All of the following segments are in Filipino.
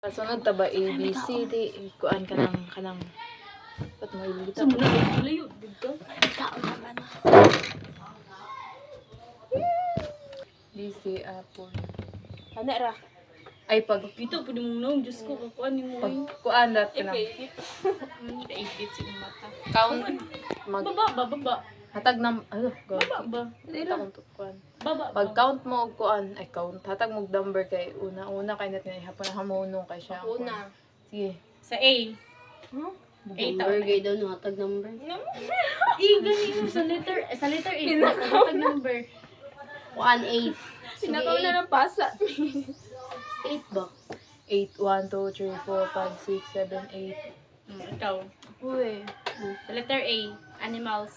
Kasunod ta ba A, B, C, D, kuan ka ng ba't mo ilita? Layo dito. Tao naman. B, C, apple. Ana ra. Ay, pag Dito pwede mong nung Diyos ko kuan ni mo. kuan dat ka lang. Daigit sa mata. Count. Mag, Baba. hatag ng, Baba. Dito akong kuan. Baba. Pag count mo og kuan, ay count. Hatag mo og number kay una kay natin ihapon na hamonong kay siya. ang kuan. Una. Sige. Sa A. Number gay daw no hatag number. Ganito sa letter A. Sa number. 1-8. Sinakaw na ng pasa. 8 ba? 8, 1, 2, 3, 4, 5, 6, 7, 8. Ikaw. Uy. Sa letter A. Animals.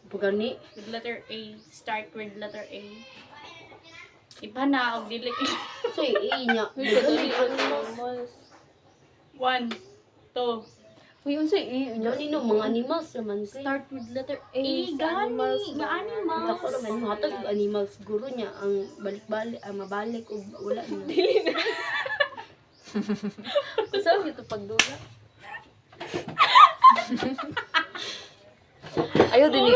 Pagani. With letter A. Start with letter A. Iba na og dili. So niya. Animals. 1, 2. Uy, unsa i? Gani no mga animals naman kay. Start with letter A. sa animals. Nga animals. Ako naman hatag og animals siguro niya ang balik-balik mabalik og wala na. Saan ito pagdula? Ayaw din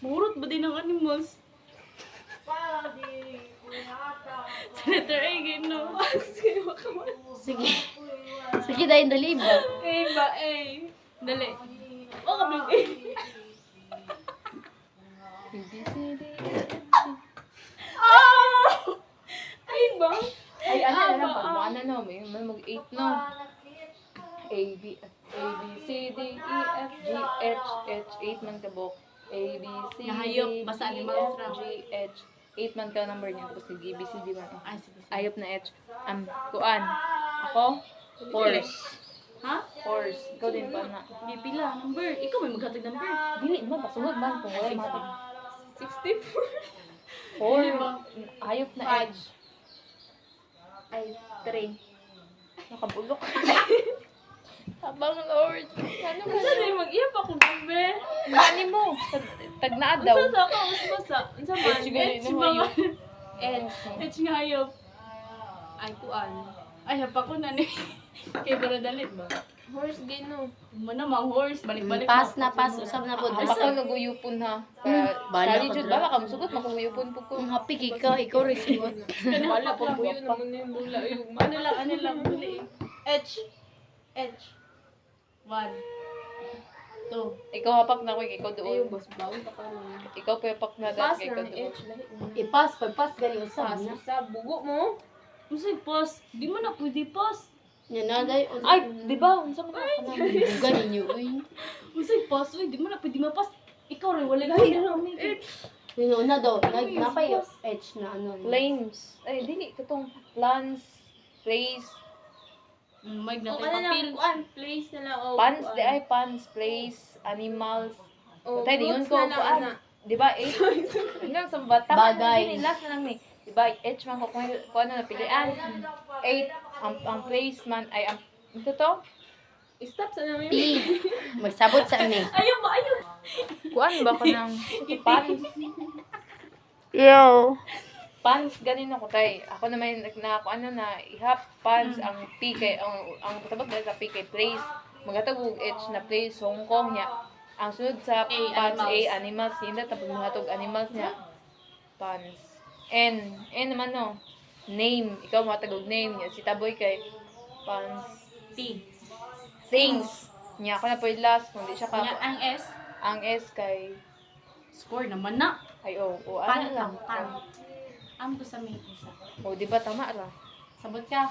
Murot ba din ng animals? Sa letter A, gino. Sige. Sige dahil dali ba? A ba, A. Dali. O, kablog A. Ay ba? Ay, ano na lang, pag na may mag-8 no. A, B, C, D, E, F, G, H, 8 man ka bok. A, B, C, D, Nahayop, E, basta F, animals ra. G, H, 8 man ka number niya. Tapos sige, B, C, D man. Ay, sige. Ayop na H. Kuan. Ako? Horse. Ha? Horse. Ikaw din pa na. Di pila, number. Ikaw may maghatag number. Dili man, pasunod man. Kung wala matag. 64. Horse. Ayop na Five. H. Ay, 3. Nakabulok. Habang Lord. Ano ba? Saan na yung mag-iap akong number? Gani mo. Tagnaad daw. Unsa sa ako, basa. Unsa man? H, gani H na ba? hayop. H nga hayop. Ay, kuan. Ay, hapa ko na ni. Kay para dalit ba? Horse gino. Mo na mga horse, balik-balik. Pass na pass usab na pod. Hapa ko naguyupon ha. Kaya, Bala kali ka jud dra. bala ka musugot makuyupon po ko. Ang happy kay ka, ikaw rin sigot. Bala po po pa. Ano lang, dali. H. 1, 2. Ikaw hapak na ko ikaw doon. bawon pa ka na. Ikaw pa hapak na dahil kay ikaw doon. I-pass pag-pass gani usab na. Sa bugo mo. Unsay post? Di mo na pwede post. Nya na dai. Ay, di ba? Unsa man ka na? Gani niyo uy. Unsay post? Uy, di mo na pwede ma-post. Ikaw rin, wala gani na namin. Yung una daw, napay H na ano. Flames. Ay, dili katong plants, place, Mag O natin kana papel. lang kuan, place na lang o. pants, di ay pants, place, animals. O, Patay, di yun fruits ko, na lang kuan. na. Di ba, H? Hinang sa bata. Bagay. Last na lang ni. Di ba, H man ko kung ano napilian. 8, ang place man, ay, ito to? Stop sa namin. P. Magsabot sa ni. Ayaw ba? Ayaw. Kuan ba ko ng pants? Yo. Pants, ganin ako tay. Ako naman, ano na, ihap pants, ang P kay, ang sabag dahil sa P kay place. Magatag H na place, Hong Kong niya. Ang sunod sa pants, animals. animals. Hindi, tapos magatog animals niya. Pants. N naman no. Name. Ikaw magatag og name niya. Si Taboy kay pants. T. Things. Niya ako na po yung last. Kung di siya ka. Nya ang S. Ang S kay, Score naman na. ay o, Pan ano lang. lang, pan. Am to sa may isa. O, di ba tama ra? Sabot ka.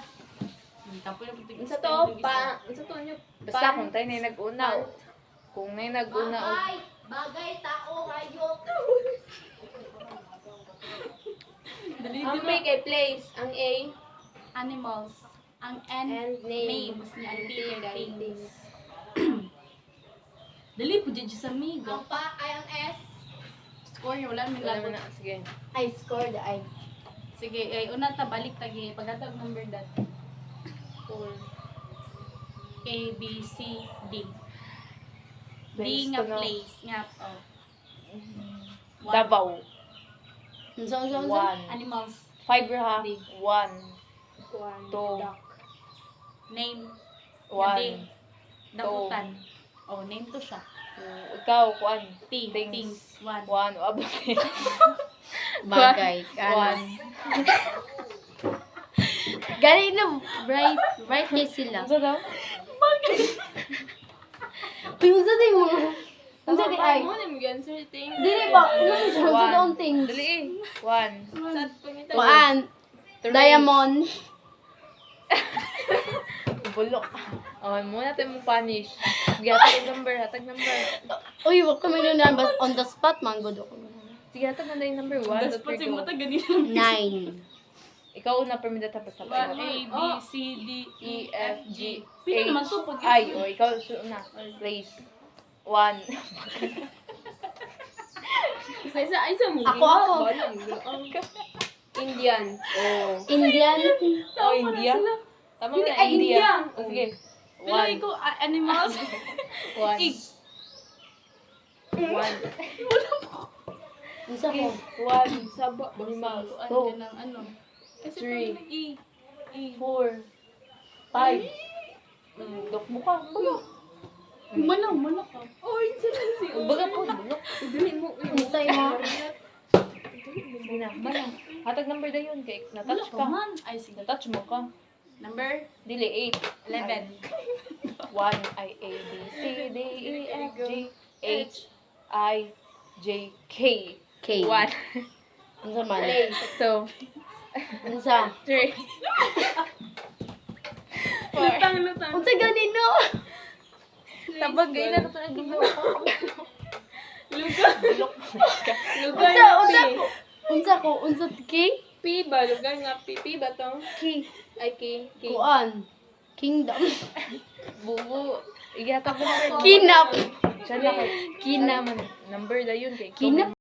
Tapo na putik. Unsa to? Unsa to nyo? Basta kung tayo na nag-una. Kung na nag-una o. Bagay, tao, hayop. Dali Ang di P kay place, ang A Animals. Ang N. and name. Names ni ang P Thing, kay things. things. Dali po dyan sa may. Ang pa ay ang S. Score niya. Wala nang Wala mo lagot. na. Sige. I scored I. Sige, ay una ta balik tagi. Pagkatag number that. 4. A, B, C, D. D Place nga to na. place. Nga, oh. Davao. Unsa 1. Animals. 5 ha. D. 1. Kuan. Two. Duck. Name. One. Yadi. Dakutan. Oh, name to siya. Ikaw, kuan. Things. One. One. Abot. Bagay. One. Galing na bright kay sila. Ano daw? Unsa din mo? Unsa di ay? Mo nim answer thing. Dili ba? Unsa One. daw things? Dali eh. One. Sad pangita. Kuan. Three. Diamond. Bulok. Oh, muna tayo mong punish. Sige, hatag number. Uy, wag kami na on the spot man gud ako. Sige, hatag na yung number 1. Das pa sing mata ganina. 9. Ikaw una permida tapos tapos. A, B, C, D, E, F, G, Pila naman H, to pag I. O, ikaw una. Place. 1. Ay sa mo. Ako. Indian. Oh. Indian. Oh, India. Tama na, Ay, India. India. O, sige. Pila 1. ko animals. 1. Egg. 1. Unsa ko? 1. Saba. Animals. Kuan Two. ka ng ano. Kasi Three. pag E. 4. 5. Dok mo ka. Bulok. Manaw ka. Oy, sila si. Baga po, bulok. Dili mo. Unsa mo? Sige na, mana. Hatag number na yun. Kay Wala natouch ka ka. man. Ay, sige. Natouch mo ka. Number Dili, 8. 11. 1, I, A, B, C, D, E, F, G, H, I, J, K. K. 1. Unsa man? So, Unsa? 3. 4. Lutang. Unsa ganino? Tabagay na ito ang ginawa ko. Lugar. Bulok ka. Lugar Unsa na ko? Unsa ko? Unsa K? P ba? Lugar nga P. P ba to? K. Ay, K. K. Kuan. Kingdom. Bubu. Igatag mo na rin. Kinap. Siya na kay Kinap. Number na yun kay Kinap.